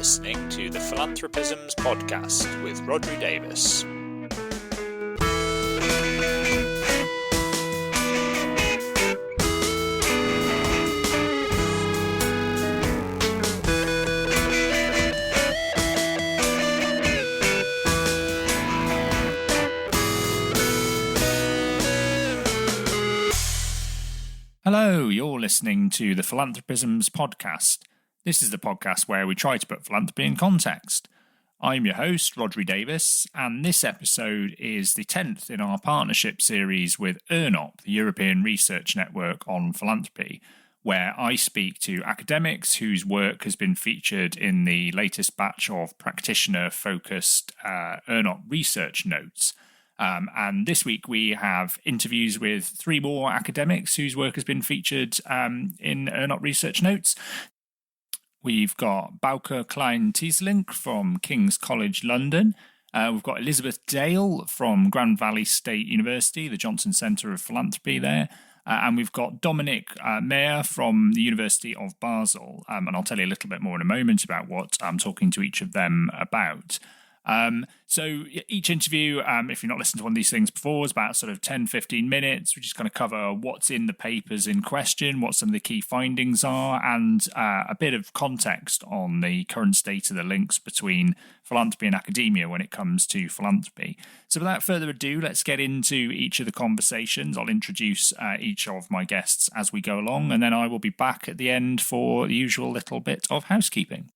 listening to the Philanthropisms podcast with Rodri Davis. Hello, you're listening to the Philanthropisms podcast. This is the podcast where we try to put philanthropy in context. I'm your host, Rodri Davis, and this episode is the 10th in our partnership series with ERNOP, the European Research Network on Philanthropy, where I speak to academics whose work has been featured in the latest batch of practitioner-focused ERNOP Research Notes. And this week we have interviews with three more academics whose work has been featured in ERNOP Research Notes. We've got Bouke Klein Teeselink from King's College London. We've got Elizabeth Dale from Grand Valley State University, the Johnson Centre of Philanthropy there. And we've got Dominic Mayer from the University of Basel. And I'll tell you a little bit more in a moment about what I'm talking to each of them about. So each interview, if you've not listened to one of these things before, is about sort of 10-15 minutes. We just kind of cover what's in the papers in question, what some of the key findings are, and a bit of context on the current state of the links between philanthropy and academia when it comes to philanthropy. So without further ado, let's get into each of the conversations. I'll introduce each of my guests as we go along, and then I will be back at the end for the usual little bit of housekeeping.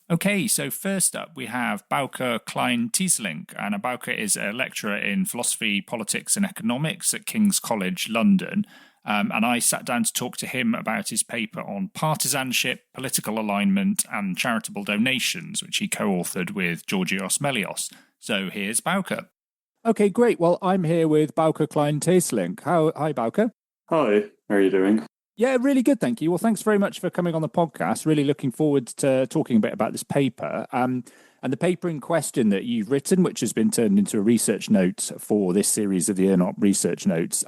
Okay, so first up we have Bouke Klein Teeselink, and Bouke is a lecturer in philosophy, politics and economics at King's College London, and I sat down to talk to him about his paper on partisanship, political alignment and charitable donations, which he co-authored with Georgios Melios. So here's Bouke. Okay, great. Well, I'm here with Bouke Klein Teeselink. Hi, Bouke. Hi, how are you doing? Yeah, really good, thank you. Well, thanks very much for coming on the podcast. Really looking forward to talking a bit about this paper. And the paper in question that you've written, which has been turned into a research note for this series of the ERNOP Research Notes,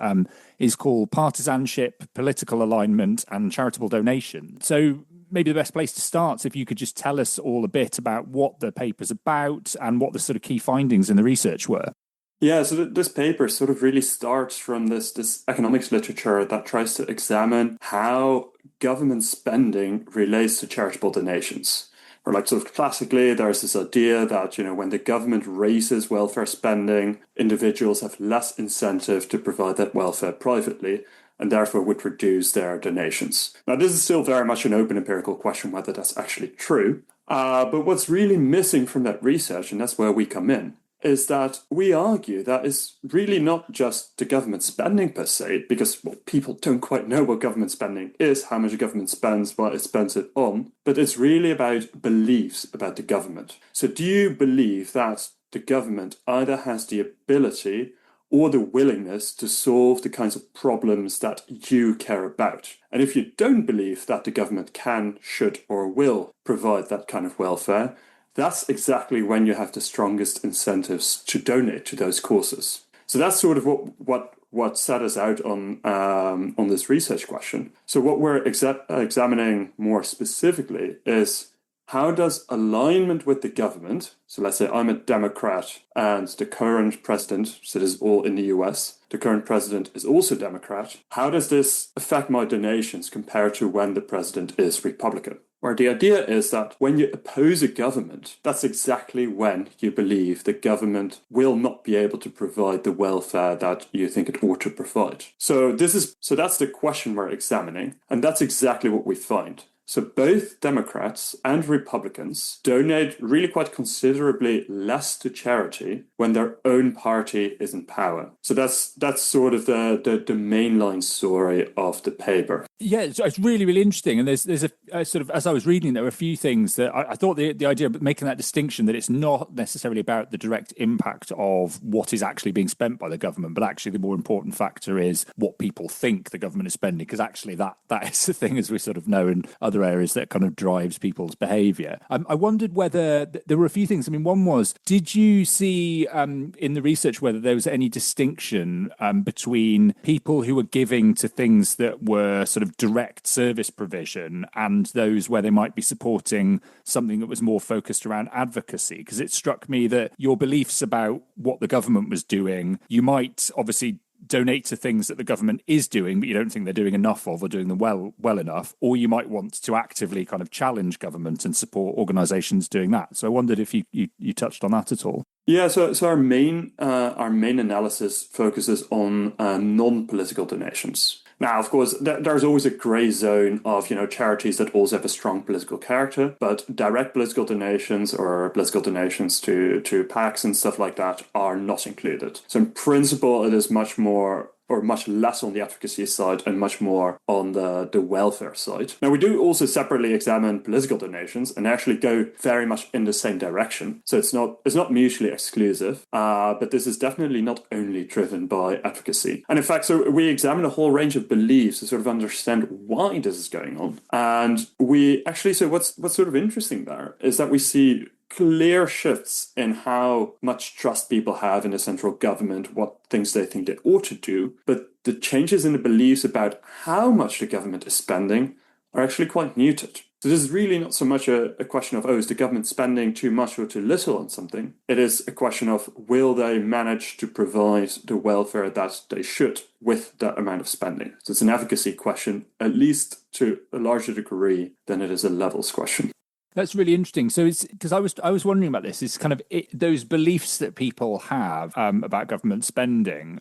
is called Partisanship, Political Alignment and Charitable Donation. So maybe the best place to start is if you could just tell us all a bit about what the paper's about and what the sort of key findings in the research were. Yeah, so this paper sort of really starts from this economics literature that tries to examine how government spending relates to charitable donations. Or like sort of classically, there's this idea that, when the government raises welfare spending, individuals have less incentive to provide that welfare privately, and therefore would reduce their donations. Now, this is still very much an open empirical question whether that's actually true. But what's really missing from that research, and that's where we come in, is that we argue that it's really not just the government spending per se, because people don't quite know what government spending is, how much the government spends, what it spends it on, but it's really about beliefs about the government. So do you believe that the government either has the ability or the willingness to solve the kinds of problems that you care about? And if you don't believe that the government can, should, or will provide that kind of welfare, that's exactly when you have the strongest incentives to donate to those causes. So that's sort of what set us out on this research question. So what we're examining more specifically is, how does alignment with the government, so let's say I'm a Democrat and the current president, so this is all in the US, the current president is also Democrat, how does this affect my donations compared to when the president is Republican? Where the idea is that when you oppose a government, that's exactly when you believe the government will not be able to provide the welfare that you think it ought to provide. So that's the question we're examining, and that's exactly what we find. So both Democrats and Republicans donate really quite considerably less to charity when their own party is in power. So that's sort of the mainline story of the paper. Yeah, it's really, really interesting. And there's a sort of, as I was reading, there were a few things that I thought the idea of making that distinction, that it's not necessarily about the direct impact of what is actually being spent by the government, but actually the more important factor is what people think the government is spending, because actually that is the thing, as we sort of know in other other areas that kind of drives people's behaviour. I wondered whether there were a few things. I mean, one was, did you see in the research whether there was any distinction between people who were giving to things that were sort of direct service provision and those where they might be supporting something that was more focused around advocacy? Because it struck me that your beliefs about what the government was doing, you might obviously donate to things that the government is doing, but you don't think they're doing enough of or doing them well enough, or you might want to actively kind of challenge government and support organisations doing that. So I wondered if you touched on that at all. Yeah, so our main analysis focuses on non-political donations. Now, of course, there's always a grey zone of, charities that also have a strong political character, but direct political donations or political donations to PACs and stuff like that are not included. So in principle, it is much more or much less on the advocacy side and much more on the welfare side. Now, we do also separately examine political donations and actually go very much in the same direction. So it's not mutually exclusive, but this is definitely not only driven by advocacy. And in fact, so we examine a whole range of beliefs to sort of understand why this is going on. And we actually, so what's sort of interesting there is that we see clear shifts in how much trust people have in the central government, what things they think they ought to do, but the changes in the beliefs about how much the government is spending are actually quite muted. So this is really not so much a question of, is the government spending too much or too little on something? It is a question of, will they manage to provide the welfare that they should with that amount of spending? So it's an advocacy question, at least to a larger degree than it is a levels question. That's really interesting. So it's because I was wondering about this. It's kind of those beliefs that people have about government spending,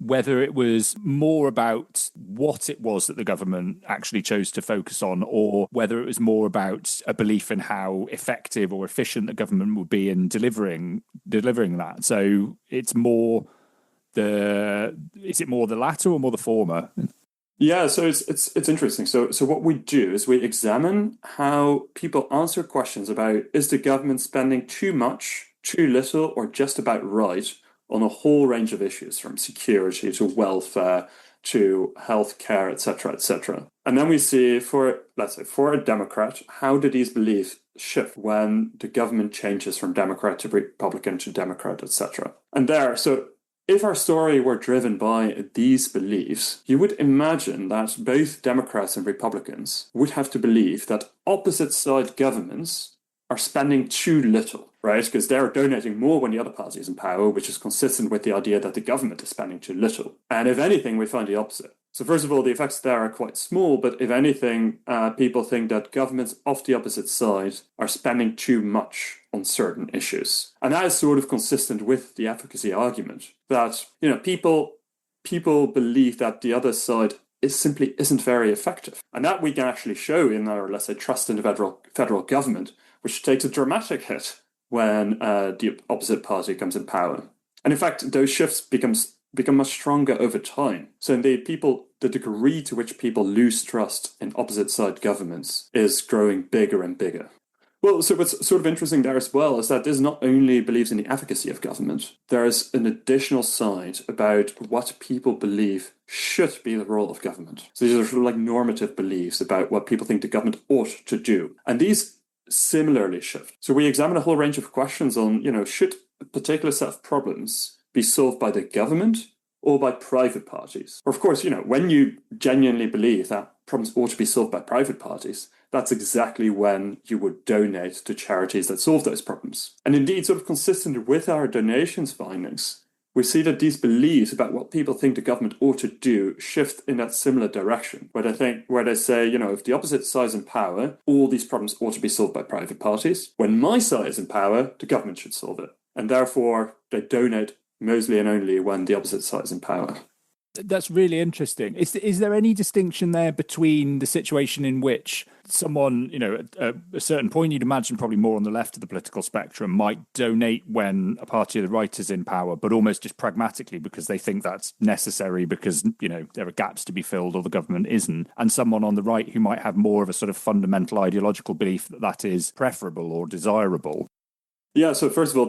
whether it was more about what it was that the government actually chose to focus on, or whether it was more about a belief in how effective or efficient the government would be in delivering that. So is it more the latter or more the former? Yeah, so it's interesting. So what we do is we examine how people answer questions about, is the government spending too much, too little, or just about right on a whole range of issues, from security to welfare to healthcare, etc., etc. And then we see, let's say for a Democrat, how do these beliefs shift when the government changes from Democrat to Republican to Democrat, etc. And if our story were driven by these beliefs, you would imagine that both Democrats and Republicans would have to believe that opposite side governments are spending too little, right? Because they're donating more when the other party is in power, which is consistent with the idea that the government is spending too little. And if anything, we find the opposite. So first of all, the effects there are quite small, but if anything, people think that governments of the opposite side are spending too much on certain issues. And that is sort of consistent with the advocacy argument that, people believe that the other side simply isn't very effective. And that we can actually show in our, let's say, trust in the federal government, which takes a dramatic hit when the opposite party comes in power. And in fact, those shifts become much stronger over time. So indeed, the degree to which people lose trust in opposite side governments is growing bigger and bigger. Well, so what's sort of interesting there as well is that this not only believes in the efficacy of government, there's an additional side about what people believe should be the role of government. So these are sort of like normative beliefs about what people think the government ought to do. And these similarly shift. So we examine a whole range of questions on, should a particular set of problems be solved by the government or by private parties? Or of course, when you genuinely believe that problems ought to be solved by private parties, that's exactly when you would donate to charities that solve those problems. And indeed, sort of consistent with our donations findings, we see that these beliefs about what people think the government ought to do shift in that similar direction, where they say, if the opposite side is in power, all these problems ought to be solved by private parties. When my side is in power, the government should solve it. And therefore, they donate mostly and only when the opposite side is in power. That's really interesting. Is there any distinction there between the situation in which someone, at a certain point, you'd imagine probably more on the left of the political spectrum, might donate when a party of the right is in power, but almost just pragmatically because they think that's necessary because, there are gaps to be filled or the government isn't, and someone on the right who might have more of a sort of fundamental ideological belief that is preferable or desirable? Yeah, so first of all,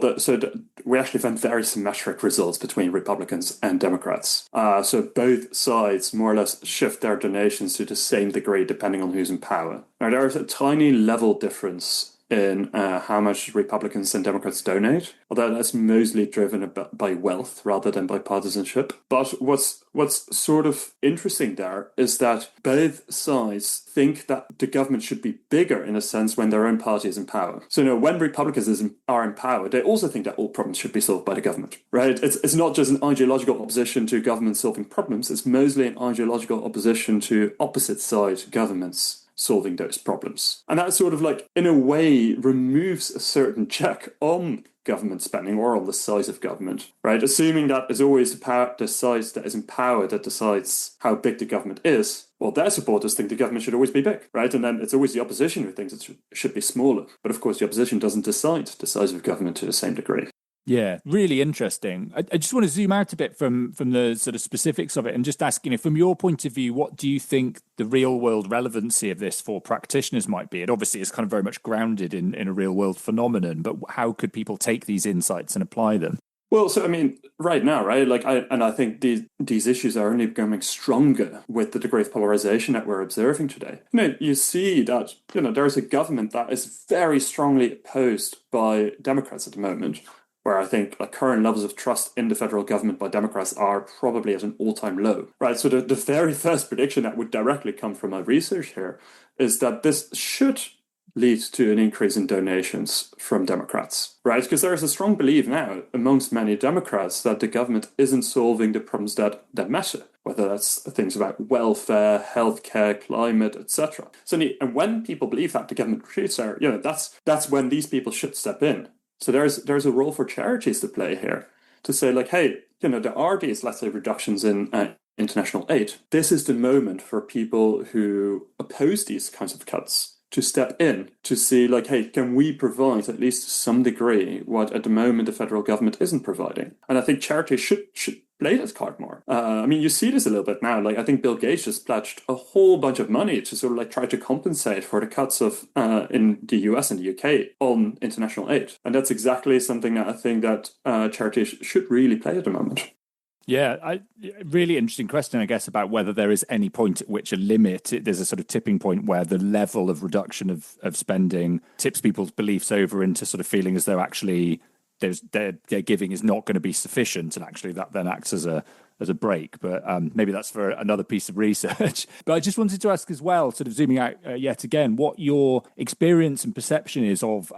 we actually found very symmetric results between Republicans and Democrats. So both sides more or less shift their donations to the same degree depending on who's in power. Now, there is a tiny level difference in how much Republicans and Democrats donate, although that's mostly driven by wealth rather than by partisanship. But what's sort of interesting there is that both sides think that the government should be bigger in a sense when their own party is in power. So when Republicans are in power, they also think that all problems should be solved by the government, right? It's not just an ideological opposition to government solving problems, it's mostly an ideological opposition to opposite side governments solving those problems. And that sort of in a way removes a certain check on government spending or on the size of government, right? Assuming that it's always the size that is in power that decides how big the government is. Well, their supporters think the government should always be big, right? And then it's always the opposition who thinks it should be smaller. But of course, the opposition doesn't decide the size of government to the same degree. Yeah, really interesting. I just want to zoom out a bit from the sort of specifics of it and just ask, from your point of view, what do you think the real world relevancy of this for practitioners might be? It obviously is kind of very much grounded in a real world phenomenon, but how could people take these insights and apply them? Well, so I mean, right now, right? I think these issues are only becoming stronger with the degree of polarization that we're observing today. You see that there is a government that is very strongly opposed by Democrats at the moment, where I think current levels of trust in the federal government by Democrats are probably at an all-time low, right? So the very first prediction that would directly come from my research here is that this should lead to an increase in donations from Democrats, right? Because there is a strong belief now amongst many Democrats that the government isn't solving the problems that matter, whether that's things about welfare, healthcare, climate, etc. So, and when people believe that the government retreats are, that's when these people should step in. So there's a role for charities to play here to say hey, there are these, let's say, reductions in international aid. This is the moment for people who oppose these kinds of cuts to step in to see hey, can we provide at least to some degree what at the moment the federal government isn't providing? And I think charities should play this card more. I mean, you see this a little bit now. I think Bill Gates just pledged a whole bunch of money to sort of try to compensate for the cuts of in the US and the UK on international aid. And that's exactly something that I think that charities should really play at the moment. Yeah, really interesting question, I guess, about whether there is any point at which there's a sort of tipping point where the level of reduction of spending tips people's beliefs over into sort of feeling as though actually their giving is not going to be sufficient, and actually that then acts as a break. But maybe that's for another piece of research. But I just wanted to ask as well, sort of zooming out yet again, what your experience and perception is of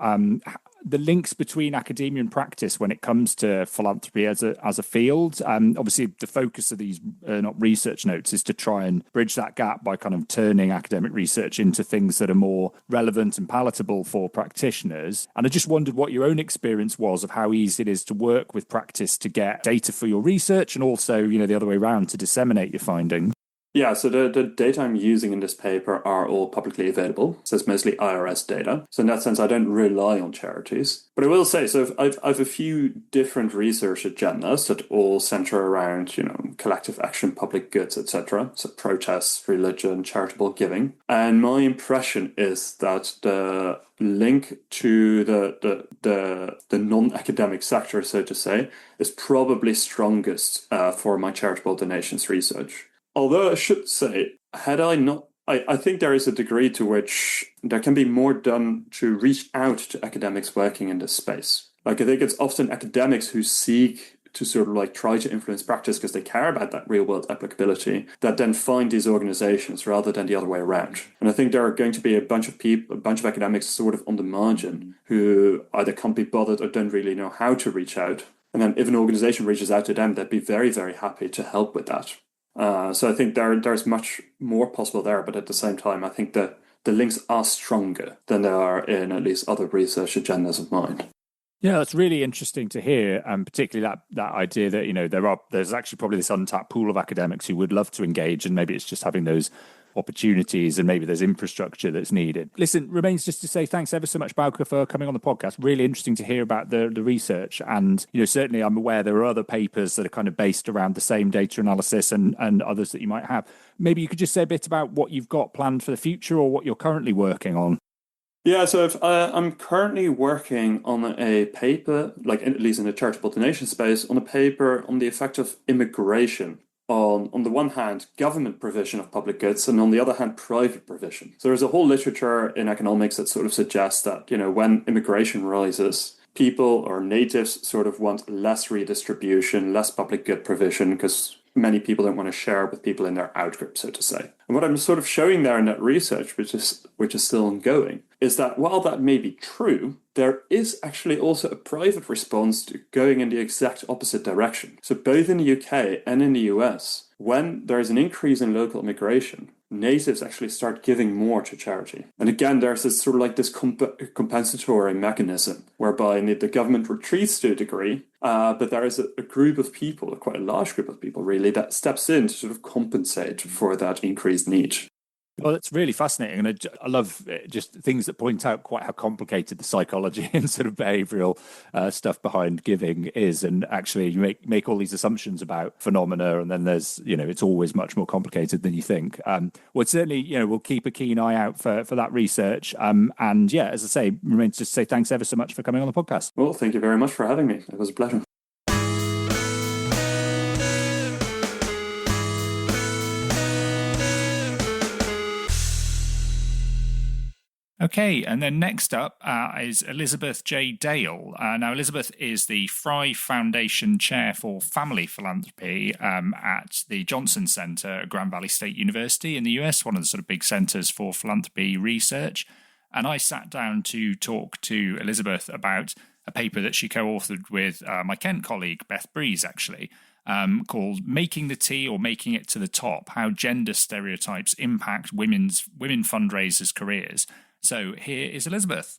the links between academia and practice when it comes to philanthropy as a field. Obviously, the focus of these ERNOP research notes is to try and bridge that gap by kind of turning academic research into things that are more relevant and palatable for practitioners. And I just wondered what your own experience was of how easy it is to work with practice to get data for your research, and also, the other way around, to disseminate your findings. Yeah, so the data I'm using in this paper are all publicly available. So it's mostly IRS data. So in that sense, I don't rely on charities. But I will say, so I've a few different research agendas that all center around, collective action, public goods, etc. So protests, religion, charitable giving. And my impression is that the link to the non-academic sector, so to say, is probably strongest for my charitable donations research. Although I should say, I think there is a degree to which there can be more done to reach out to academics working in this space. I think it's often academics who seek to sort of try to influence practice because they care about that real world applicability that then find these organizations rather than the other way around. And I think there are going to be a bunch of academics sort of on the margin who either can't be bothered or don't really know how to reach out. And then if an organization reaches out to them, they'd be very, very happy to help with that. So I think there's much more possible there, but at the same time, I think that the links are stronger than they are in at least other research agendas of mine. Yeah, that's really interesting to hear, and particularly that idea that there's actually probably this untapped pool of academics who would love to engage, and maybe it's just having those opportunities, and maybe there's infrastructure that's needed. Listen, remains just to say thanks ever so much, Bouke, for coming on the podcast. Really interesting to hear about the research, and certainly I'm aware there are other papers that are kind of based around the same data analysis and others that you might have. Maybe you could just say a bit about what you've got planned for the future or what you're currently working on. Yeah, so I'm currently working on a paper, like at least in the charitable donation space, on a paper on the effect of immigration on the one hand, government provision of public goods, and on the other hand, private provision. So there's a whole literature in economics that sort of suggests that, when immigration rises, people or natives sort of want less redistribution, less public good provision, because many people don't want to share with people in their outgroup, so to say. And what I'm sort of showing there in that research, which is still ongoing, is that while that may be true, there is actually also a private response to going in the exact opposite direction. So both in the UK and in the US, when there is an increase in local immigration, natives actually start giving more to charity. And again, there's this sort of like this compensatory mechanism whereby the government retreats to a degree, but there is a group of people, quite a large group of people really, that steps in to sort of compensate for that increased need. Well, it's really fascinating, and I love just things that point out quite how complicated the psychology and sort of behavioural stuff behind giving is. And actually, you make all these assumptions about phenomena, and then there's it's always much more complicated than you think. Well, certainly we'll keep a keen eye out for that research. And yeah, as I say, remains just to say thanks ever so much for coming on the podcast. Well, thank you very much for having me. It was a pleasure. Okay, and then next up is Elizabeth J. Dale. Now, Elizabeth is the Fry Foundation Chair for Family Philanthropy at the Johnson Center at Grand Valley State University in the US, one of the sort of big centers for philanthropy research. And I sat down to talk to Elizabeth about a paper that she co-authored with my Kent colleague, Beth Breeze, actually, called Making the Tea or Making It to the Top, How Gender Stereotypes Impact Women Fundraisers' Careers. So here is Elizabeth.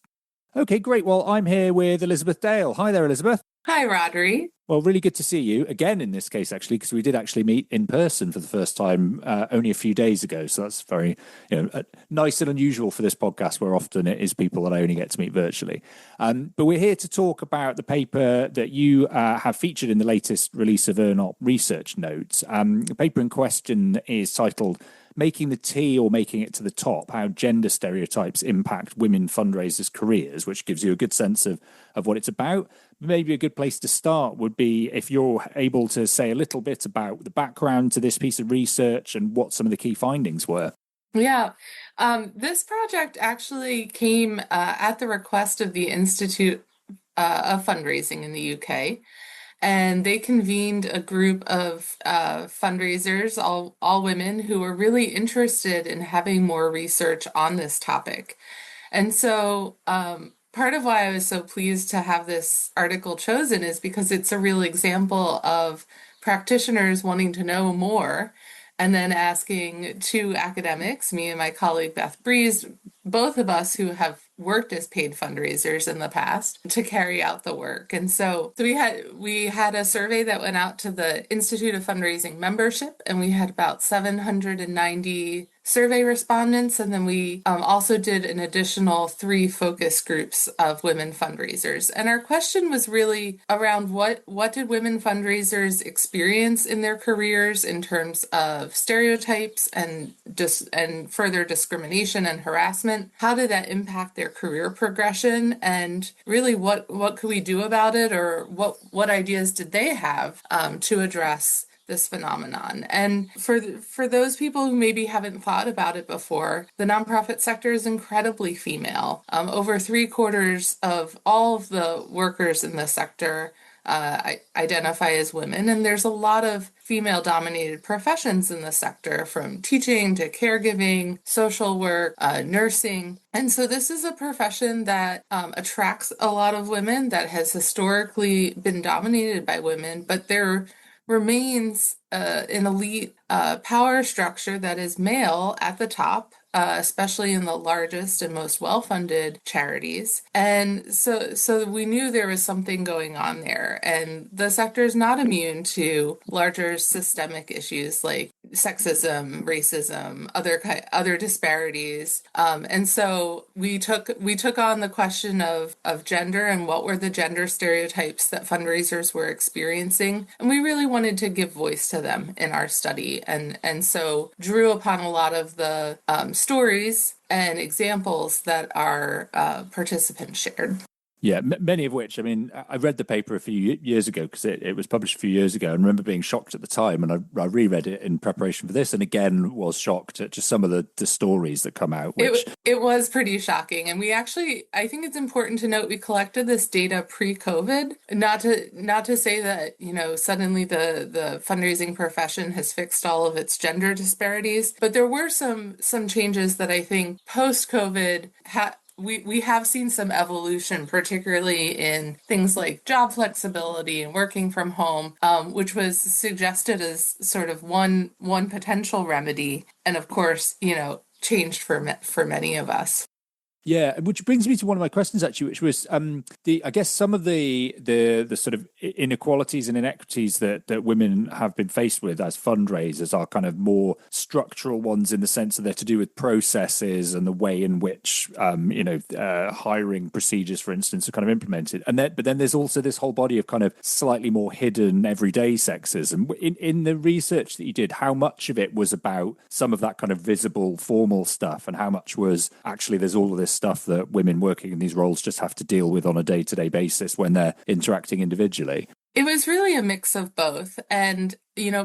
Okay, great. Well, I'm here with Elizabeth Dale. Hi there, Elizabeth. Hi, Rodri. Well, really good to see you again in this case, actually, because we did actually meet in person for the first time only a few days ago. So that's very nice and unusual for this podcast, where often it is people that I only get to meet virtually. But we're here to talk about the paper that you have featured in the latest release of ERNOP Research Notes. The paper in question is titled Making the Tea or Making It to the Top, How Gender Stereotypes Impact Women Fundraisers' Careers, which gives you a good sense of what it's about. Maybe a good place to start would be if you're able to say a little bit about the background to this piece of research and what some of the key findings were. Yeah, this project actually came at the request of the Institute of Fundraising in the UK. And they convened a group of fundraisers, all women, who were really interested in having more research on this topic. And so part of why I was so pleased to have this article chosen is because it's a real example of practitioners wanting to know more and then asking two academics, me and my colleague Beth Breeze, both of us who have worked as paid fundraisers in the past, to carry out the work. And so we had a survey that went out to the Institute of Fundraising membership, and we had about 790 survey respondents. And then we also did an additional 3 focus groups of women fundraisers. And our question was really around what did women fundraisers experience in their careers in terms of stereotypes and further discrimination and harassment? How did that impact their career progression, and really what could we do about it, or what ideas did they have to address this phenomenon? And for those people who maybe haven't thought about it before, the nonprofit sector is incredibly female. Over 3/4 of all of the workers in the sector identify as women, and there's a lot of female-dominated professions in the sector, from teaching to caregiving, social work, nursing. And so this is a profession that attracts a lot of women, that has historically been dominated by women, but there remains an elite power structure that is male at the top, especially in the largest and most well-funded charities. And so we knew there was something going on there. And the sector is not immune to larger systemic issues like sexism, racism, other disparities. And so we took on the question of gender and what were the gender stereotypes that fundraisers were experiencing. And we really wanted to give voice to them in our study. And so drew upon a lot of the stories and examples that our participants shared. Yeah, many of which, I mean, I read the paper a few years ago because it was published a few years ago, and remember being shocked at the time. And I reread it in preparation for this, and again was shocked at just some of the stories that come out. Which it was pretty shocking, and we actually, I think it's important to note, we collected this data pre-COVID. Not to say that suddenly the fundraising profession has fixed all of its gender disparities, but there were some changes that I think post-COVID we have seen some evolution, particularly in things like job flexibility and working from home, which was suggested as sort of one potential remedy, and of course, changed for many of us. Yeah, which brings me to one of my questions actually, which was I guess some of the sort of inequalities and inequities that women have been faced with as fundraisers are kind of more structural ones, in the sense that they're to do with processes and the way in which hiring procedures, for instance, are kind of implemented. But then there's also this whole body of kind of slightly more hidden everyday sexism. In the research that you did, how much of it was about some of that kind of visible formal stuff, and how much was actually there's all of this stuff that women working in these roles just have to deal with on a day-to-day basis when they're interacting individually? It was really a mix of both. And,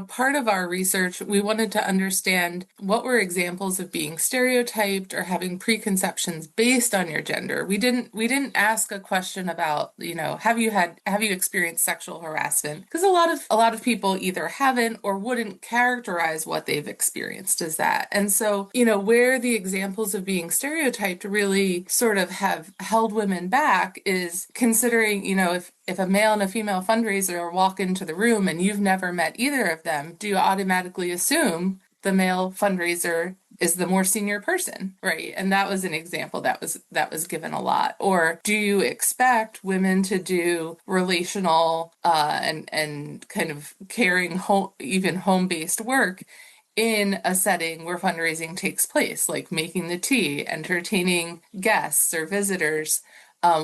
part of our research, we wanted to understand what were examples of being stereotyped or having preconceptions based on your gender. We didn't ask a question about, have you experienced sexual harassment? Because a lot of people either haven't or wouldn't characterize what they've experienced as that. And so, where the examples of being stereotyped really sort of have held women back is considering, if a male and a female fundraiser walk into the room and you've never met either of them, do you automatically assume the male fundraiser is the more senior person, right? And that was an example that was given a lot. Or do you expect women to do relational and kind of caring even home-based work in a setting where fundraising takes place, like making the tea, entertaining guests or visitors?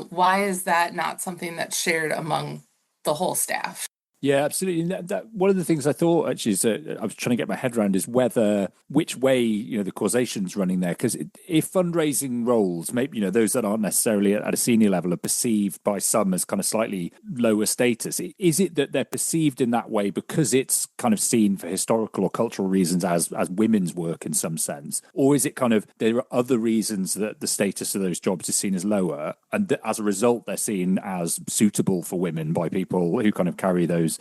Why is that not something that's shared among the whole staff? Yeah, absolutely. That one of the things I thought actually is that I was trying to get my head around is which way the causation's running there. Because if fundraising roles, maybe those that aren't necessarily at a senior level, are perceived by some as kind of slightly lower status, is it that they're perceived in that way because it's kind of seen for historical or cultural reasons as women's work in some sense, or is it kind of there are other reasons that the status of those jobs is seen as lower, and as a result they're seen as suitable for women by people who kind of carry those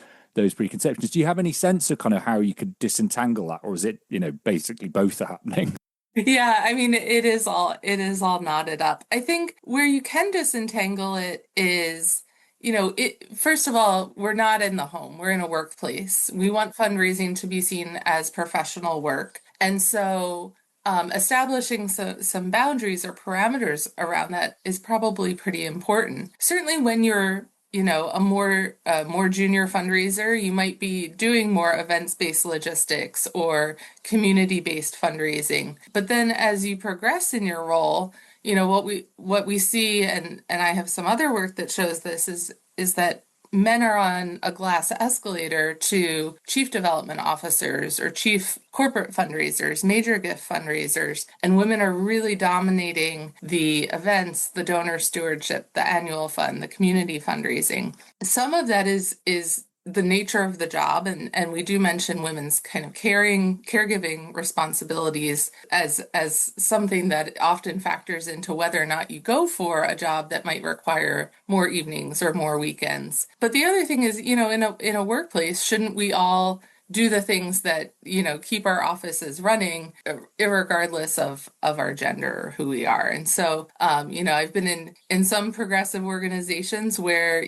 preconceptions? Do you have any sense of kind of how you could disentangle that, or is it basically both are happening? Yeah, I mean, it is all knotted up. I think where you can disentangle it is, first of all, we're not in the home, we're in a workplace. We want fundraising to be seen as professional work, and so establishing some boundaries or parameters around that is probably pretty important. Certainly when you're a more junior fundraiser, you might be doing more events-based logistics or community-based fundraising. But then as you progress in your role, what we see, and I have some other work that shows this, is that men are on a glass escalator to chief development officers or chief corporate fundraisers, major gift fundraisers, and women are really dominating the events, the donor stewardship, the annual fund, the community fundraising. Some of that is the nature of the job, and we do mention women's kind of caregiving responsibilities as something that often factors into whether or not you go for a job that might require more evenings or more weekends. But the other thing is, in a workplace, shouldn't we all do the things that, keep our offices running, irregardless of our gender or who we are? And so, I've been in some progressive organizations where,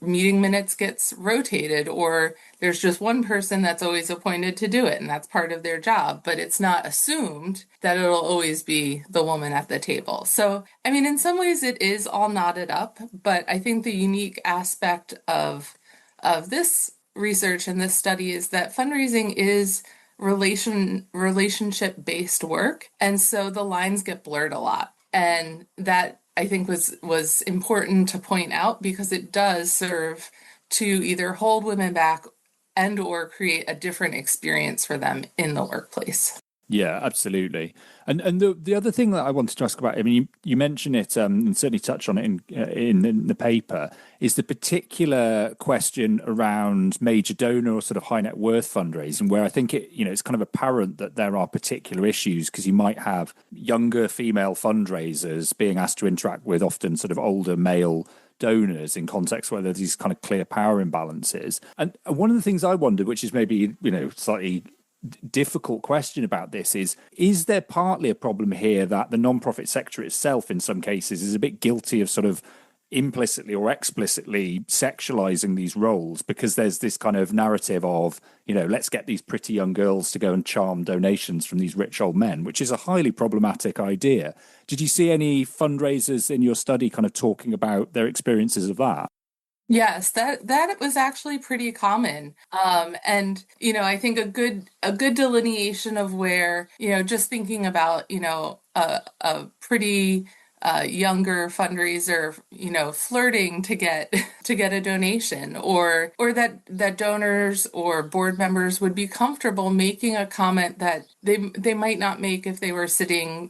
meeting minutes gets rotated, or there's just one person that's always appointed to do it, and that's part of their job, but it's not assumed that it'll always be the woman at the table. So, I mean, in some ways it is all knotted up, but I think the unique aspect of this research and this study is that fundraising is relationship based work, and so the lines get blurred a lot, and that I think was important to point out, because it does serve to either hold women back and or create a different experience for them in the workplace. Yeah, absolutely. And the other thing that I wanted to ask about, I mean, you mentioned it and certainly touched on it in the paper, is the particular question around major donor or sort of high net worth fundraising, where I think it's kind of apparent that there are particular issues because you might have younger female fundraisers being asked to interact with often sort of older male donors in context where there's these kind of clear power imbalances. And one of the things I wondered, which is maybe, slightly difficult question about this, is there partly a problem here that the non-profit sector itself in some cases is a bit guilty of sort of implicitly or explicitly sexualizing these roles because there's this kind of narrative of, let's get these pretty young girls to go and charm donations from these rich old men, which is a highly problematic idea. Did you see any fundraisers in your study kind of talking about their experiences of that? Yes, that was actually pretty common. And I think a good delineation of where, just thinking about, a pretty younger fundraiser, flirting to get a donation, or that donors or board members would be comfortable making a comment that they might not make if they were sitting,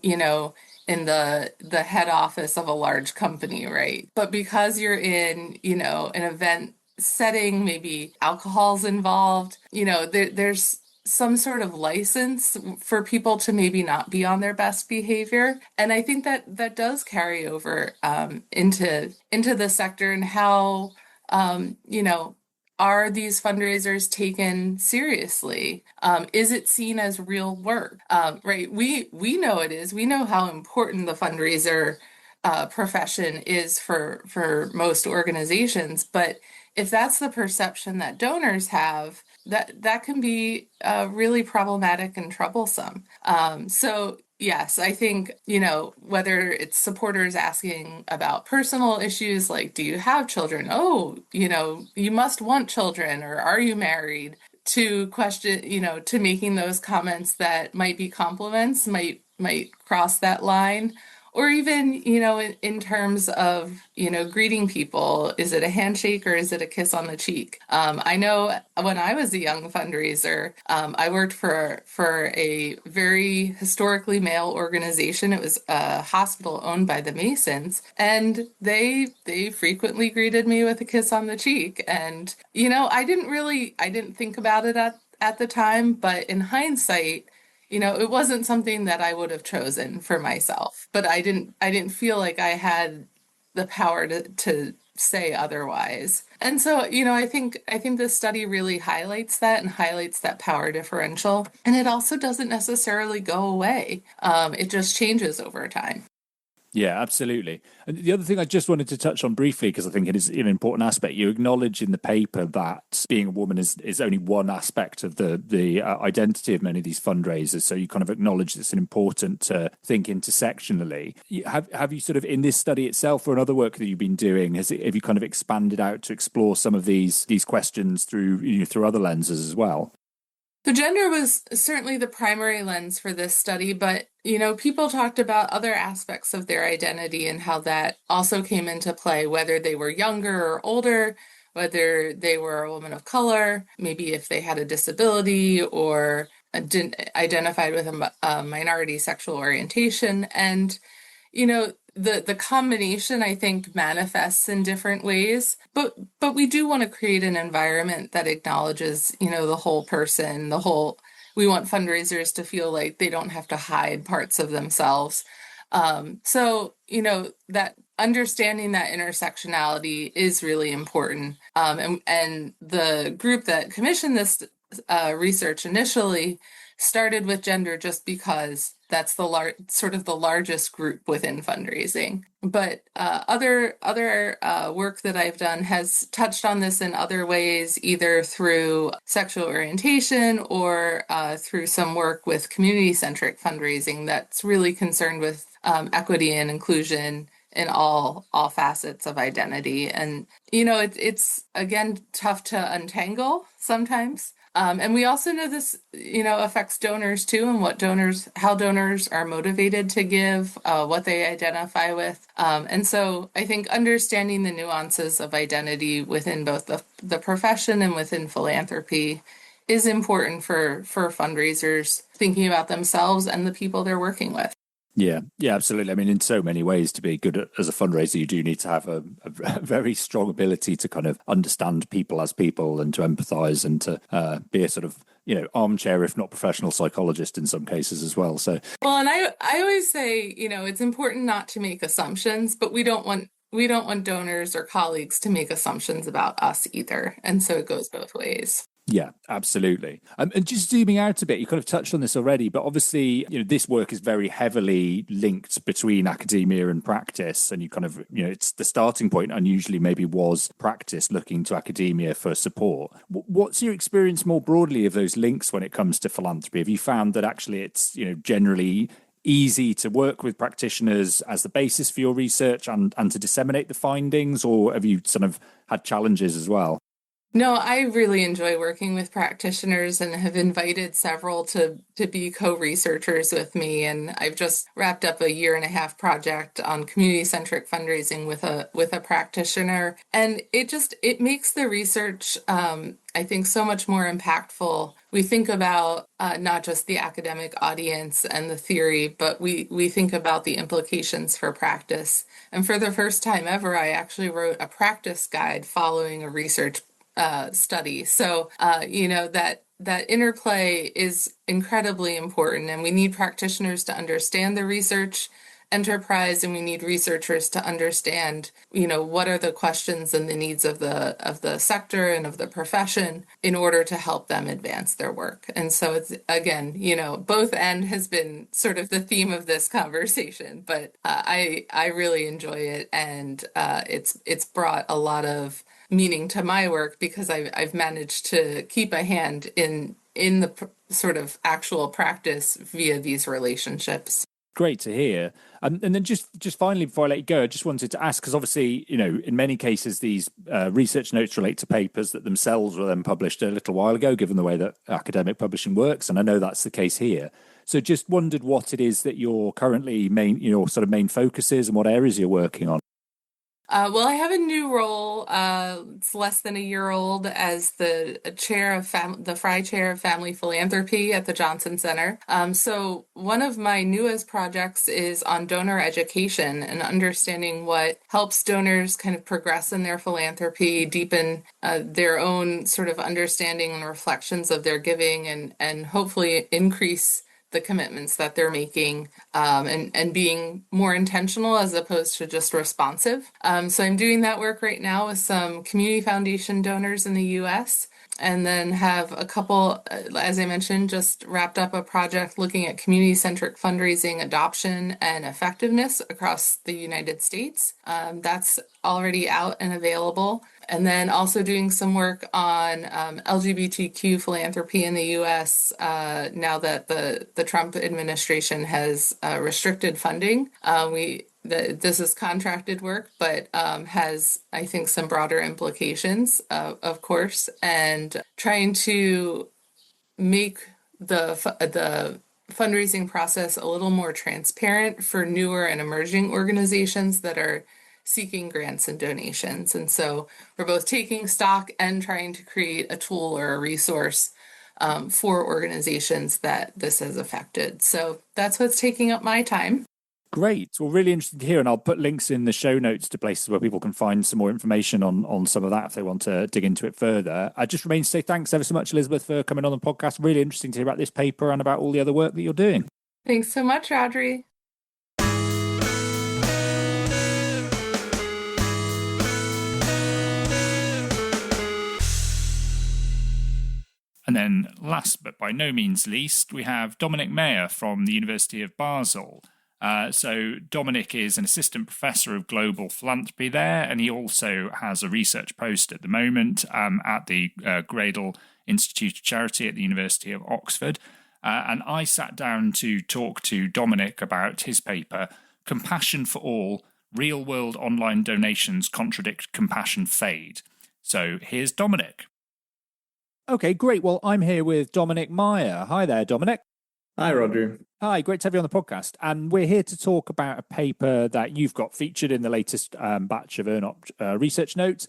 in the head office of a large company, right? But because you're in, an event setting, maybe alcohol's involved, there's some sort of license for people to maybe not be on their best behavior. And I think that does carry over into the sector and how, are these fundraisers taken seriously? Is it seen as real work? Right? We know it is. We know how important the fundraiser profession is for most organizations. But if that's the perception that donors have, that can be really problematic and troublesome. So yes, I think, whether it's supporters asking about personal issues like, do you have children? Oh, you must want children, or are you married? To question, to making those comments that might be compliments, might cross that line. Or even, in terms of, greeting people, is it a handshake or is it a kiss on the cheek? I know when I was a young fundraiser, I worked for a very historically male organization. It was a hospital owned by the Masons, and they frequently greeted me with a kiss on the cheek. And, I didn't think about it at the time, but in hindsight, it wasn't something that I would have chosen for myself, but I didn't feel like I had the power to say otherwise. And so, I think this study really highlights that and highlights that power differential. And it also doesn't necessarily go away. It just changes over time. Yeah, absolutely. And the other thing I just wanted to touch on briefly, because I think it is an important aspect, you acknowledge in the paper that being a woman is only one aspect of the identity of many of these fundraisers. So you kind of acknowledge it's important to think intersectionally. Have you sort of, in this study itself or in other work that you've been doing, have you kind of expanded out to explore some of these questions through other lenses as well? So gender was certainly the primary lens for this study, but, people talked about other aspects of their identity and how that also came into play, whether they were younger or older, whether they were a woman of color, maybe if they had a disability or identified with a minority sexual orientation. And, the combination, I think, manifests in different ways, but we do want to create an environment that acknowledges, the whole person, we want fundraisers to feel like they don't have to hide parts of themselves. So, that understanding that intersectionality is really important. And the group that commissioned this research initially started with gender just because that's the sort of the largest group within fundraising. But other work that I've done has touched on this in other ways, either through sexual orientation or through some work with community-centric fundraising that's really concerned with equity and inclusion in all facets of identity. And, it's again tough to untangle sometimes. And we also know this, affects donors too, and how donors are motivated to give, what they identify with. And so I think understanding the nuances of identity within both the profession and within philanthropy is important for fundraisers thinking about themselves and the people they're working with. Yeah, absolutely. I mean, in so many ways, to be good as a fundraiser, you do need to have a very strong ability to kind of understand people as people and to empathize and to be a sort of, armchair, if not professional psychologist in some cases as well. So, well, and I always say, it's important not to make assumptions, but we don't want donors or colleagues to make assumptions about us either. And so it goes both ways. Yeah, absolutely. And just zooming out a bit, you kind of touched on this already, but obviously, this work is very heavily linked between academia and practice. And you kind of, it's the starting point unusually maybe was practice looking to academia for support. What's your experience more broadly of those links when it comes to philanthropy? Have you found that actually it's, generally easy to work with practitioners as the basis for your research and to disseminate the findings, or have you sort of had challenges as well? No, I really enjoy working with practitioners and have invited several to be co-researchers with me. And I've just wrapped up a 1.5-year project on community-centric fundraising with a practitioner. And it makes the research, I think, so much more impactful. We think about not just the academic audience and the theory, but we think about the implications for practice. And for the first time ever, I actually wrote a practice guide following a research study. So, that interplay is incredibly important, and we need practitioners to understand the research enterprise, and we need researchers to understand, what are the questions and the needs of the sector and of the profession in order to help them advance their work. And so it's, again, both end has been sort of the theme of this conversation, but I really enjoy it, and it's brought a lot of meaning to my work because I've managed to keep a hand in the sort of actual practice via these relationships. Great to hear. And then just finally, before I let you go, I just wanted to ask, because obviously, in many cases, these research notes relate to papers that themselves were then published a little while ago, given the way that academic publishing works. And I know that's the case here. So just wondered what it is that you're currently main focus is and what areas you're working on. Well, I have a new role. It's less than a year old as the chair of the Frye Chair of Family Philanthropy at the Johnson Center. So one of my newest projects is on donor education and understanding what helps donors kind of progress in their philanthropy, deepen their own sort of understanding and reflections of their giving, and hopefully increase the commitments that they're making, and being more intentional as opposed to just responsive. So I'm doing that work right now with some community foundation donors in the US, and then have a couple, as I mentioned, just wrapped up a project looking at community-centric fundraising, adoption, and effectiveness across the United States. That's already out and available. And then also doing some work on LGBTQ philanthropy in the U.S. Now that the Trump administration has restricted funding. This is contracted work, but has, I think, some broader implications, of course, and trying to make the fundraising process a little more transparent for newer and emerging organizations that are seeking grants and donations. And so we're both taking stock and trying to create a tool or a resource for organizations that this has affected. So that's what's taking up my time. Great. Well, really interested to hear, and I'll put links in the show notes to places where people can find some more information on some of that if they want to dig into it further. I just remains to say thanks ever so much, Elizabeth, for coming on the podcast. Really interesting to hear about this paper and about all the other work that you're doing. Thanks so much, Rodri. And then last but by no means least, we have Dominic Mayer from the University of Basel. So Dominic is an assistant professor of global philanthropy there, and he also has a research post at the moment at the Gradle Institute of Charity at the University of Oxford. And I sat down to talk to Dominic about his paper, Compassion for All, Real-World Online Donations Contradict Compassion Fade. So here's Dominic. Okay, great. Well, I'm here with Dominic Mayer. Hi there, Dominic. Hi, Roger. Hi, great to have you on the podcast. And we're here to talk about a paper that you've got featured in the latest batch of ERNOP Research Notes.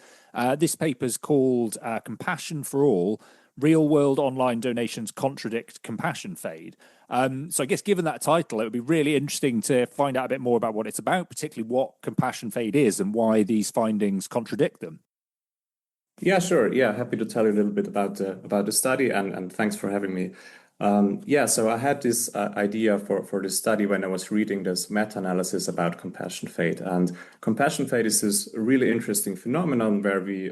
This paper is called Compassion for All, real-world online donations contradict compassion fade. So I guess given that title, it would be really interesting to find out a bit more about what it's about, particularly what compassion fade is and why these findings contradict them. Yeah, sure. Yeah, happy to tell you a little bit about the study, and thanks for having me. So I had this idea for this study when I was reading this meta-analysis about compassion fade. And compassion fade is this really interesting phenomenon where we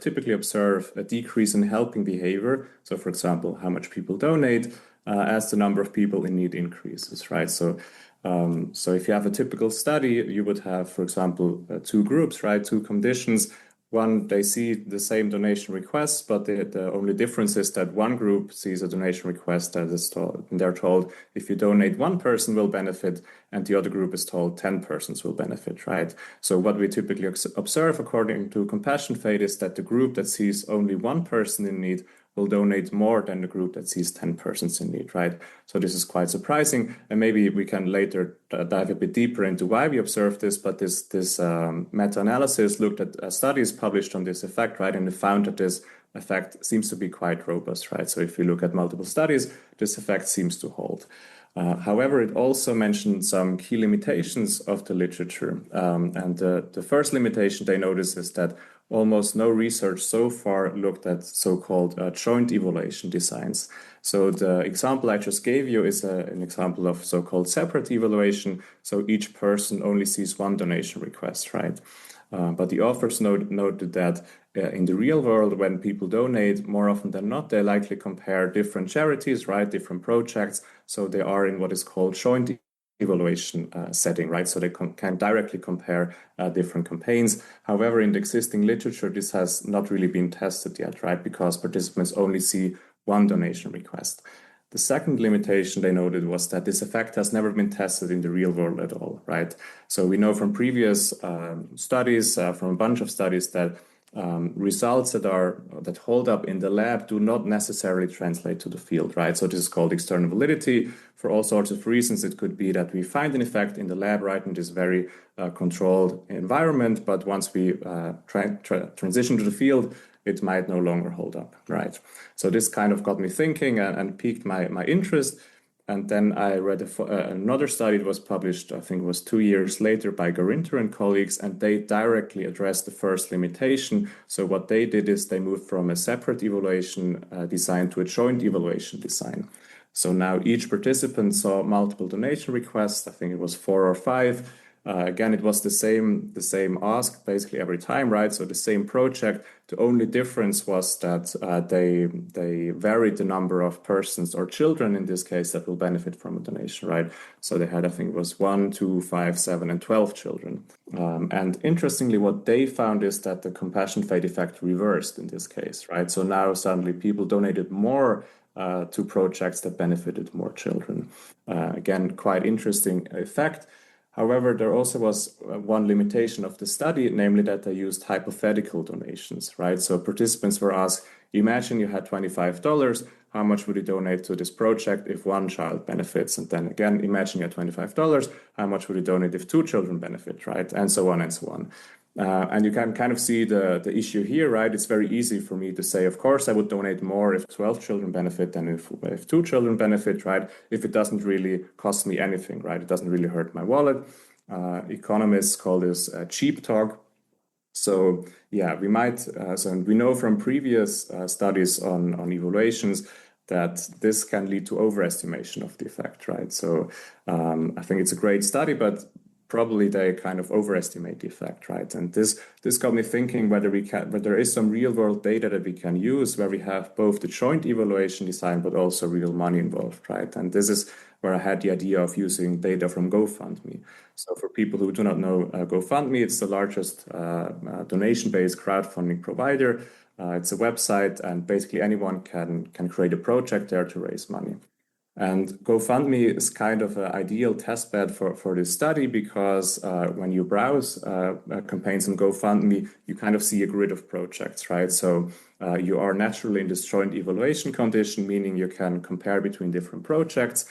typically observe a decrease in helping behavior. So for example, how much people donate as the number of people in need increases, right? So if you have a typical study, you would have, for example, two groups, right? Two conditions. One, they see the same donation requests, but the only difference is that one group sees a donation request that is told, and they're told if you donate, one person will benefit, and the other group is told 10 persons will benefit, right? So what we typically observe according to compassion fade is that the group that sees only one person in need will donate more than the group that sees 10 persons in need, right? So this is quite surprising, and maybe we can later dive a bit deeper into why we observe this, but this meta-analysis looked at studies published on this effect, right? And it found that this effect seems to be quite robust, right? So if you look at multiple studies, this effect seems to hold. However, it also mentioned some key limitations of the literature. And the first limitation they noticed is that almost no research so far looked at so-called joint evaluation designs. So the example I just gave you is an example of so-called separate evaluation. So each person only sees one donation request, right? But the authors noted that in the real world, when people donate, more often than not, they likely compare different charities, right? Different projects. So they are in what is called joint evaluation setting, right? So they can directly compare different campaigns. However, in the existing literature, this has not really been tested yet, right? Because participants only see one donation request. The second limitation they noted was that this effect has never been tested in the real world at all, right? So we know from previous studies, from a bunch of studies, that results that hold up in the lab do not necessarily translate to the field, right? So this is called external validity. For all sorts of reasons, it could be that we find an effect in the lab, right, in this very controlled environment, but once we transition to the field, it might no longer hold up, right? So this kind of got me thinking and piqued my interest. And then I read another study that was published, I think it was 2 years later, by Garinter and colleagues, and they directly addressed the first limitation. So what they did is they moved from a separate evaluation design to a joint evaluation design. So now each participant saw multiple donation requests. I think it was 4 or 5. Again, it was the same ask basically every time, right? So the same project. The only difference was that they varied the number of persons or children in this case that will benefit from a donation, right? So they had, I think it was 1, 2, 5, 7, and 12 children. And interestingly, what they found is that the compassion fade effect reversed in this case, right? So now suddenly people donated more to projects that benefited more children. Again, quite interesting effect. However, there also was one limitation of the study, namely that they used hypothetical donations, right? So participants were asked, imagine you had $25, how much would you donate to this project if one child benefits? And then again, imagine you had $25, how much would you donate if 2 children benefit, right? And so on and so on. And you can kind of see the issue here, right? It's very easy for me to say, of course, I would donate more if 12 children benefit than if 2 children benefit, right? If it doesn't really cost me anything, right? It doesn't really hurt my wallet. Economists call this cheap talk. So yeah, we might, so we know from previous studies on evaluations that this can lead to overestimation of the effect, right? So I think it's a great study, but probably they kind of overestimate the effect, right? And this got me thinking whether there is some real world data that we can use where we have both the joint evaluation design, but also real money involved, right? And this is where I had the idea of using data from GoFundMe. So for people who do not know GoFundMe, it's the largest donation-based crowdfunding provider. It's a website, and basically anyone can create a project there to raise money. And GoFundMe is kind of an ideal testbed for this study because when you browse campaigns on GoFundMe, you kind of see a grid of projects, right? So you are naturally in this joint evaluation condition, meaning you can compare between different projects.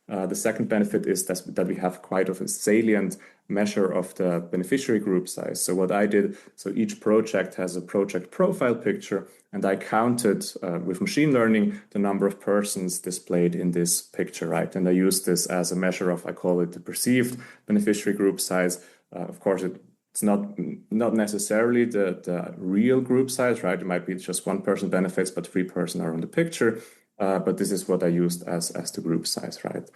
The second benefit is that we have quite of a salient measure of the beneficiary group size. So what I did, so each project has a project profile picture, and I counted with machine learning the number of persons displayed in this picture, right? And I used this as a measure of, I call it the perceived beneficiary group size. Of course, it's not necessarily the real group size, right? It might be just one person benefits, but 3 persons are on the picture. But this is what I used as the group size, right?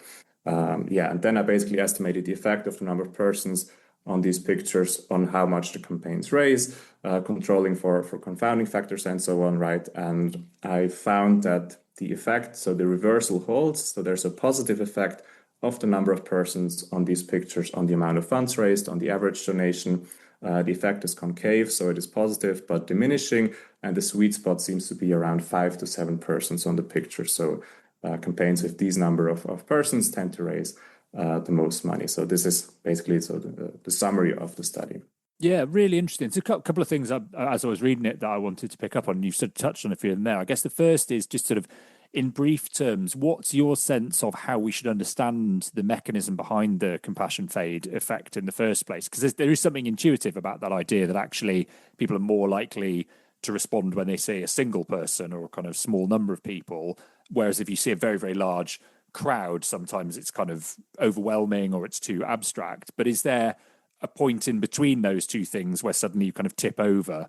And then I basically estimated the effect of the number of persons on these pictures on how much the campaigns raise, controlling for confounding factors and so on, right? And I found that the effect, so the reversal holds, so there's a positive effect of the number of persons on these pictures, on the amount of funds raised, on the average donation. The effect is concave, so it is positive but diminishing, and the sweet spot seems to be around 5 to 7 persons on the picture. So campaigns with these number of persons tend to raise the most money. So this is basically the summary of the study. Yeah, really interesting. So a couple of things as I was reading it that I wanted to pick up on. You've sort of touched on a few of them there. I guess the first is just sort of, in brief terms, what's your sense of how we should understand the mechanism behind the compassion fade effect in the first place? Because there is something intuitive about that idea that actually people are more likely to respond when they see a single person or a kind of small number of people, whereas if you see a very, very large crowd, sometimes it's kind of overwhelming or it's too abstract. But is there a point in between those two things where suddenly you kind of tip over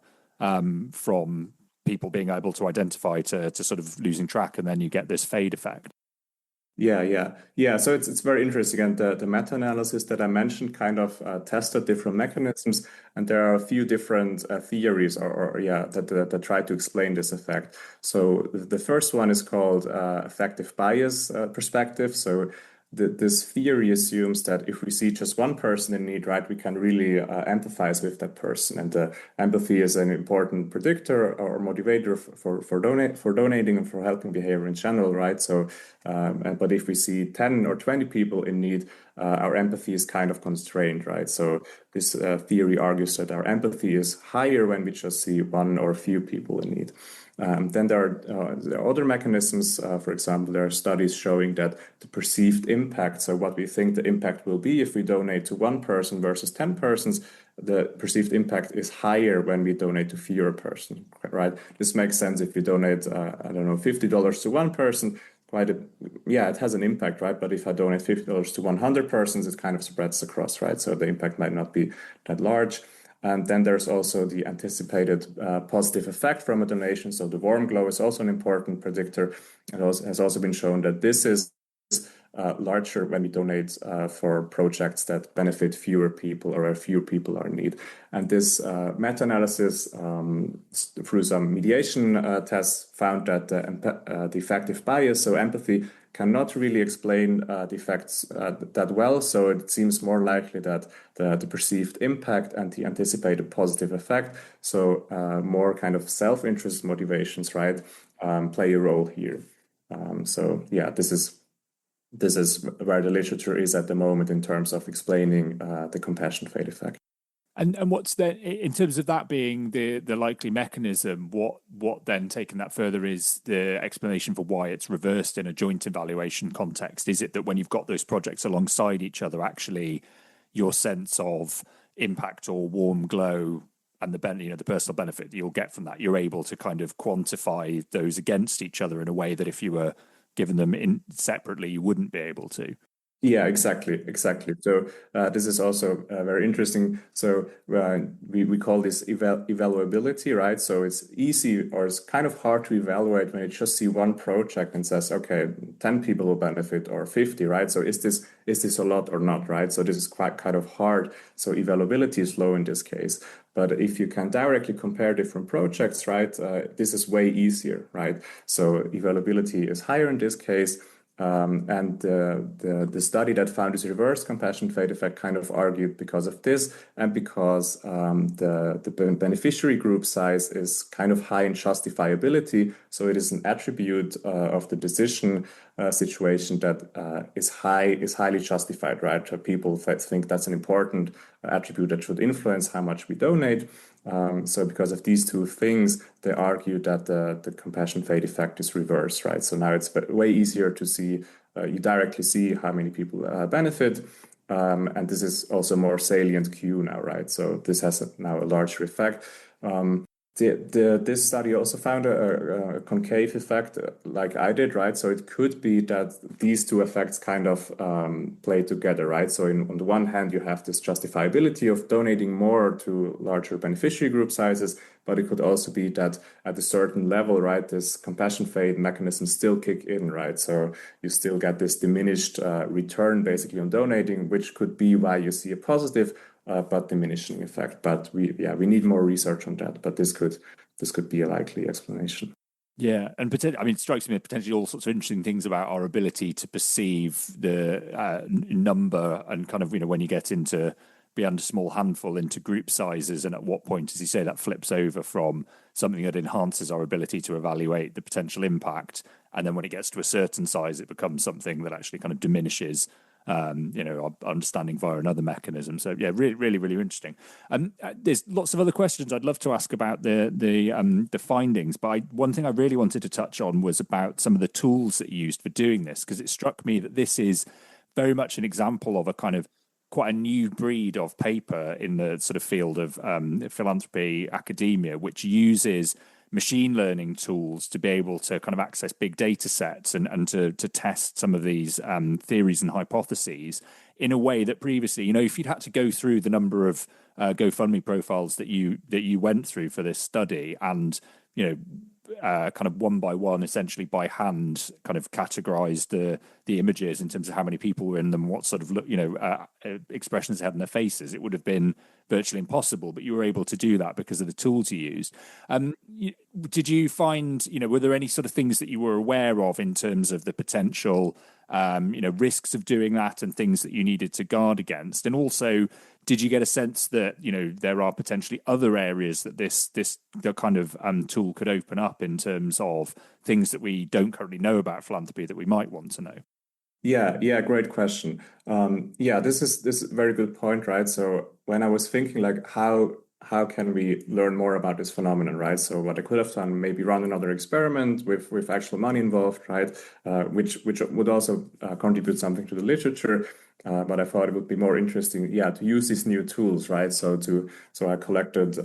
from people being able to identify to sort of losing track, and then you get this fade effect? Yeah. So it's very interesting, and the meta-analysis that I mentioned kind of tested different mechanisms, and there are a few different theories that try to explain this effect. So the first one is called affective bias perspective. So this theory assumes that if we see just one person in need, right, we can really empathize with that person, and empathy is an important predictor or motivator for donating and for helping behavior in general, right? So, but if we see 10 or 20 people in need, our empathy is kind of constrained, right? So this theory argues that our empathy is higher when we just see one or a few people in need. Then there are other mechanisms. For example, there are studies showing that the perceived impact, so what we think the impact will be if we donate to one person versus 10 persons, the perceived impact is higher when we donate to fewer persons, right? This makes sense if we donate, $50 to one person, it has an impact, right? But if I donate $50 to 100 persons, it kind of spreads across, right? So the impact might not be that large. And then there's also the anticipated positive effect from a donation. So the warm glow is also an important predictor. It has also been shown that this is larger when we donate for projects that benefit fewer people or where fewer people are in need. And this meta-analysis through some mediation tests found that the effective bias, so empathy, cannot really explain the effects that well. So it seems more likely that the perceived impact and the anticipated positive effect, so more kind of self-interest motivations, right, play a role here. This is where the literature is at the moment in terms of explaining the compassion fade effect. And what's then, in terms of that being the likely mechanism, what then, taking that further, is the explanation for why it's reversed in a joint evaluation context? Is it that when you've got those projects alongside each other, actually your sense of impact or warm glow and the personal benefit that you'll get from that, you're able to kind of quantify those against each other in a way that if you were given them separately, you wouldn't be able to? Yeah, exactly. So this is also very interesting. So we call this evaluability, right? So it's easy, or it's kind of hard to evaluate when you just see one project and says, okay, 10 people will benefit or 50, right? So is this a lot or not, right? So this is quite kind of hard. So evaluability is low in this case. But if you can directly compare different projects, right, this is way easier, right? So evaluability is higher in this case. And the study that found this reverse compassion fade effect kind of argued because of this, and because the beneficiary group size is kind of high in justifiability. So it is an attribute of the decision situation that is highly justified, right? So people think that's an important attribute that should influence how much we donate. So because of these two things, they argue that the compassion fade effect is reversed, right? So now it's way easier to see you directly see how many people benefit. And this is also more salient Q now, right? So this has now a larger effect. This study also found a concave effect, like I did, right? So it could be that these two effects kind of play together, right? So on the one hand, you have this justifiability of donating more to larger beneficiary group sizes, but it could also be that at a certain level, right, this compassion fade mechanism still kick in, right? So you still get this diminished return basically on donating, which could be why you see a positive but diminishing effect. But we need more research on that. But this could be a likely explanation. Yeah, and it strikes me potentially all sorts of interesting things about our ability to perceive the number and kind of, when you get into beyond a small handful into group sizes, and at what point, as you say, that flips over from something that enhances our ability to evaluate the potential impact, and then when it gets to a certain size, it becomes something that actually kind of diminishes our understanding via another mechanism. So yeah, really, really, really interesting. There's lots of other questions I'd love to ask about the findings, but one thing I really wanted to touch on was about some of the tools that you used for doing this, because it struck me that this is very much an example of a kind of quite a new breed of paper in the sort of field of philanthropy academia, which uses machine learning tools to be able to kind of access big data sets and to test some of these theories and hypotheses in a way that previously, if you'd had to go through the number of GoFundMe profiles that you went through for this study and, kind of one by one, essentially by hand, kind of categorized the images in terms of how many people were in them, what sort of expressions they had in their faces, it would have been virtually impossible. But you were able to do that because of the tools you used. Did you find, were there any sort of things that you were aware of in terms of the potential, risks of doing that and things that you needed to guard against? And also, did you get a sense that, there are potentially other areas that the kind of tool could open up in terms of things that we don't currently know about philanthropy that we might want to know? Yeah, great question. This is a very good point, right? So when I was thinking like how can we learn more about this phenomenon, right? So what I could have done, maybe run another experiment with actual money involved, right? Which would also contribute something to the literature. But I thought it would be more interesting, to use these new tools, right? So I collected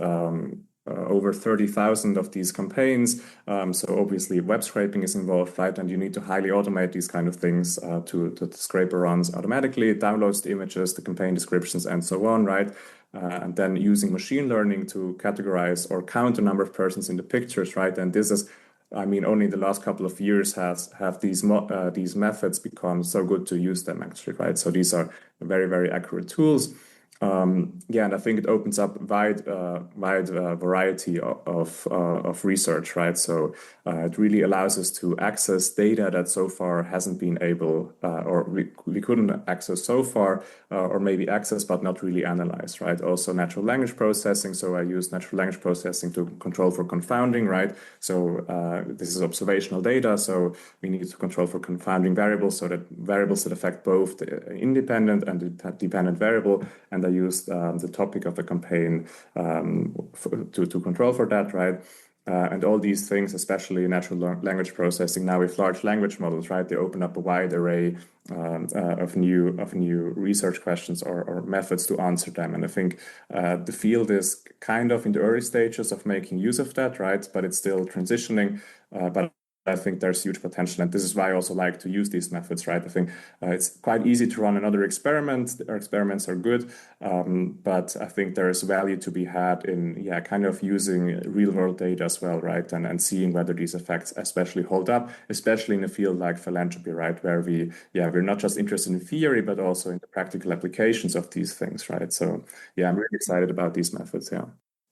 over 30,000 of these campaigns. So obviously web scraping is involved, right? And you need to highly automate these kind of things to the scraper runs automatically, it downloads the images, the campaign descriptions, and so on, right? And then using machine learning to categorize or count the number of persons in the pictures, right? And this is, only in the last couple of years have these methods become so good to use them actually, right? So these are very, very accurate tools. And I think it opens up wide variety of research, right? So it really allows us to access data that so far hasn't been able, or we couldn't access so far, or maybe access but not really analyze, right? Also natural language processing. So I use natural language processing to control for confounding, right? So this is observational data. So we need to control for confounding variables, so that variables that affect both the independent and the dependent variable. And I used the topic of the campaign to control for that, right? And all these things, especially natural language processing, now with large language models, right? They open up a wide array of new research questions or methods to answer them. And I think the field is kind of in the early stages of making use of that, right? But it's still transitioning. But I think there's huge potential, and this is why I also like to use these methods, right? I think it's quite easy to run another experiment. Our experiments are good, but I think there is value to be had in, kind of using real-world data as well, right? And seeing whether these effects especially hold up, especially in a field like philanthropy, right? Where we're not just interested in theory, but also in the practical applications of these things, right? So I'm really excited about these methods,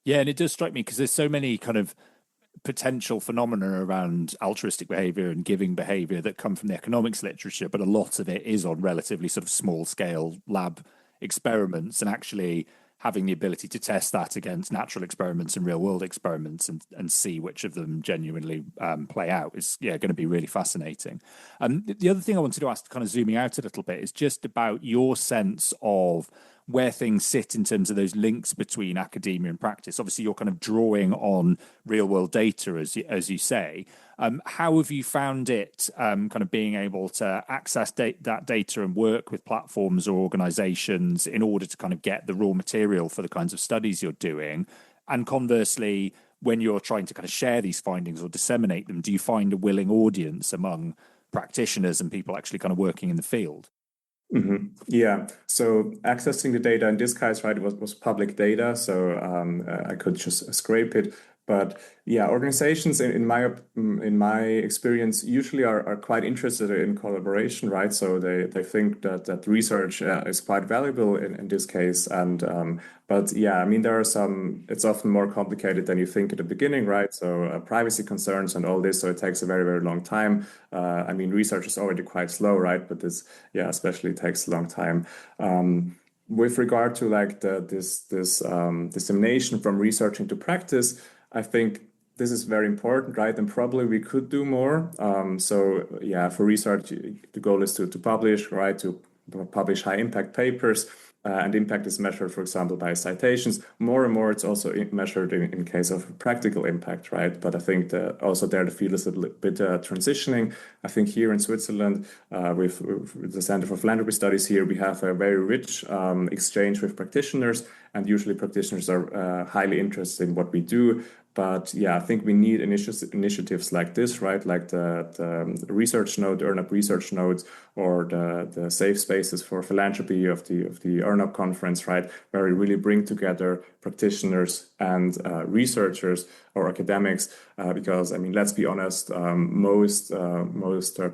Yeah, and it does strike me because there's so many kind of potential phenomena around altruistic behavior and giving behavior that come from the economics literature, but a lot of it is on relatively sort of small scale lab experiments, and actually having the ability to test that against natural experiments and real world experiments and see which of them genuinely play out is going to be really fascinating. The other thing I wanted to ask, kind of zooming out a little bit, is just about your sense of where things sit in terms of those links between academia and practice. Obviously, you're kind of drawing on real world data, as you say. How have you found it kind of being able to access that data and work with platforms or organizations in order to kind of get the raw material for the kinds of studies you're doing? And conversely, when you're trying to kind of share these findings or disseminate them, do you find a willing audience among practitioners and people actually kind of working in the field? Mm-hmm. Yeah. So accessing the data in this case, right, was public data, so I could just scrape it. But yeah, organizations in my experience usually are quite interested in collaboration, right? So they think that research is quite valuable in this case. And but yeah, I mean it's often more complicated than you think at the beginning, right? So privacy concerns and all this, so it takes a very, very long time. I mean, research is already quite slow, right? But this, yeah, especially takes a long time. With regard to like this dissemination from research into practice, I think this is very important, right? And probably we could do more. So yeah, for research, the goal is to publish, right? To publish high impact papers. And impact is measured, for example, by citations. More and more, it's also measured in case of practical impact, right? But I think also there the field is a little bit transitioning. I think here in Switzerland, with the Center for Philanthropy Studies here, we have a very rich exchange with practitioners, and usually practitioners are highly interested in what we do. But yeah, I think we need initiatives like this, right? Like the research note, the ERNOP Research Notes, or the safe spaces for philanthropy of the ERNOP conference, right? Where we really bring together practitioners and researchers or academics, because I mean, let's be honest, most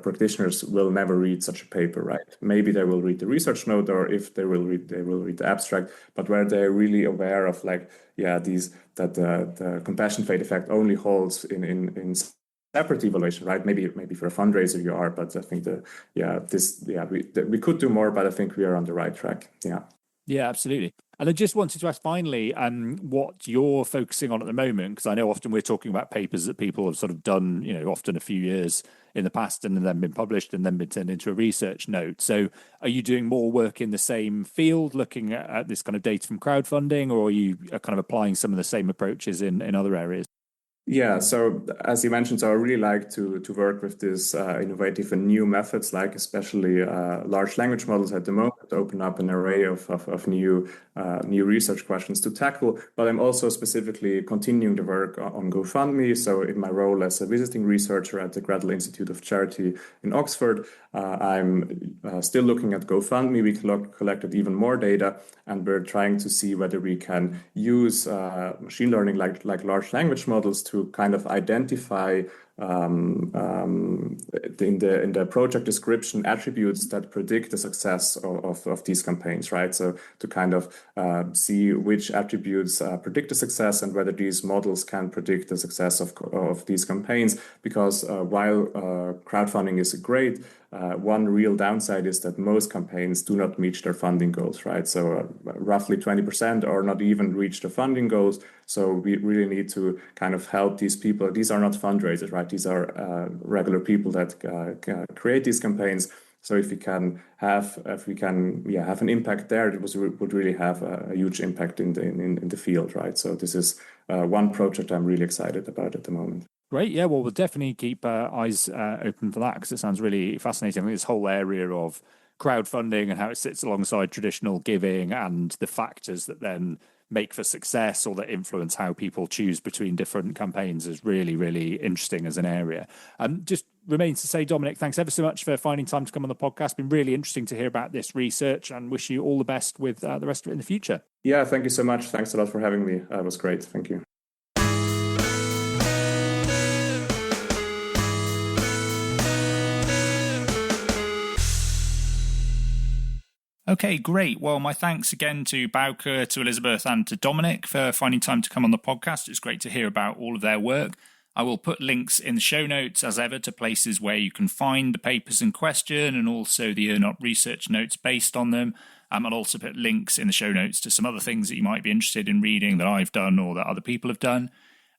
practitioners will never read such a paper, right? Maybe they will read the research note, or if they will read the abstract, but where they're really aware of like, yeah, that the compassion fate effect only holds in separate evaluation, right? Maybe for a fundraiser you are, but I think we could do more, but I think we are on the right track. Yeah. Yeah, absolutely. And I just wanted to ask finally, what you're focusing on at the moment, because I know often we're talking about papers that people have sort of done, often a few years in the past and then been published and then been turned into a research note. So are you doing more work in the same field, looking at this kind of data from crowdfunding, or are you kind of applying some of the same approaches in other areas? Yeah, so as you mentioned, so I really like to work with these innovative and new methods, like especially large language models at the moment, open up an array of new research questions to tackle. But I'm also specifically continuing the work on GoFundMe. So in my role as a visiting researcher at the Gradle Institute of Charity in Oxford, I'm still looking at GoFundMe. We collected even more data, and we're trying to see whether we can use machine learning like large language models to kind of identify in the project description attributes that predict the success of these campaigns, right? So to kind of see which attributes predict the success and whether these models can predict the success of these campaigns. Because while crowdfunding is great, one real downside is that most campaigns do not reach their funding goals, right? So roughly 20% or not even reach the funding goals. So we really need to kind of help these people. These are not fundraisers, right? These are regular people that create these campaigns. So if we can have an impact there, it would really have a huge impact in the field, right? So this is one project I'm really excited about at the moment. Great. Yeah, well, we'll definitely keep eyes open for that, because it sounds really fascinating. I think this whole area of crowdfunding and how it sits alongside traditional giving and the factors that then make for success or that influence how people choose between different campaigns is really, really interesting as an area. Just remains to say, Dominic, thanks ever so much for finding time to come on the podcast. It's been really interesting to hear about this research, and wish you all the best with the rest of it in the future. Yeah, thank you so much. Thanks a lot for having me. It was great. Thank you. Okay, great. Well, my thanks again to Bouke, to Elizabeth, and to Dominic for finding time to come on the podcast. It's great to hear about all of their work. I will put links in the show notes, as ever, to places where you can find the papers in question and also the ERNOP Research Notes based on them. I'll also put links in the show notes to some other things that you might be interested in reading that I've done or that other people have done.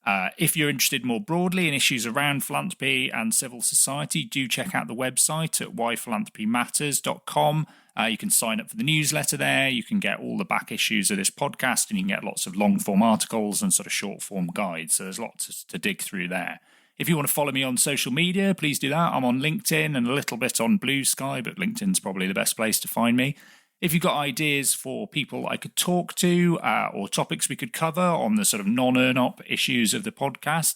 If you're interested more broadly in issues around philanthropy and civil society, do check out the website at whyphilanthropymatters.com. You can sign up for the newsletter there. You can get all the back issues of this podcast, and you can get lots of long-form articles and sort of short-form guides. So there's lots to dig through there. If you want to follow me on social media, please do that. I'm on LinkedIn and a little bit on Blue Sky, but LinkedIn's probably the best place to find me. If you've got ideas for people I could talk to or topics we could cover on the sort of non-ERNOP issues of the podcast,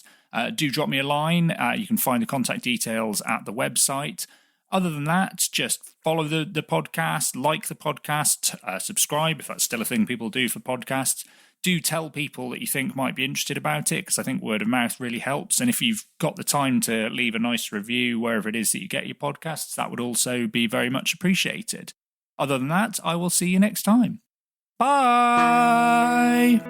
do drop me a line. You can find the contact details at the website. Other than that, just follow the podcast, like the podcast, subscribe if that's still a thing people do for podcasts. Do tell people that you think might be interested about it, because I think word of mouth really helps. And if you've got the time to leave a nice review wherever it is that you get your podcasts, that would also be very much appreciated. Other than that, I will see you next time. Bye!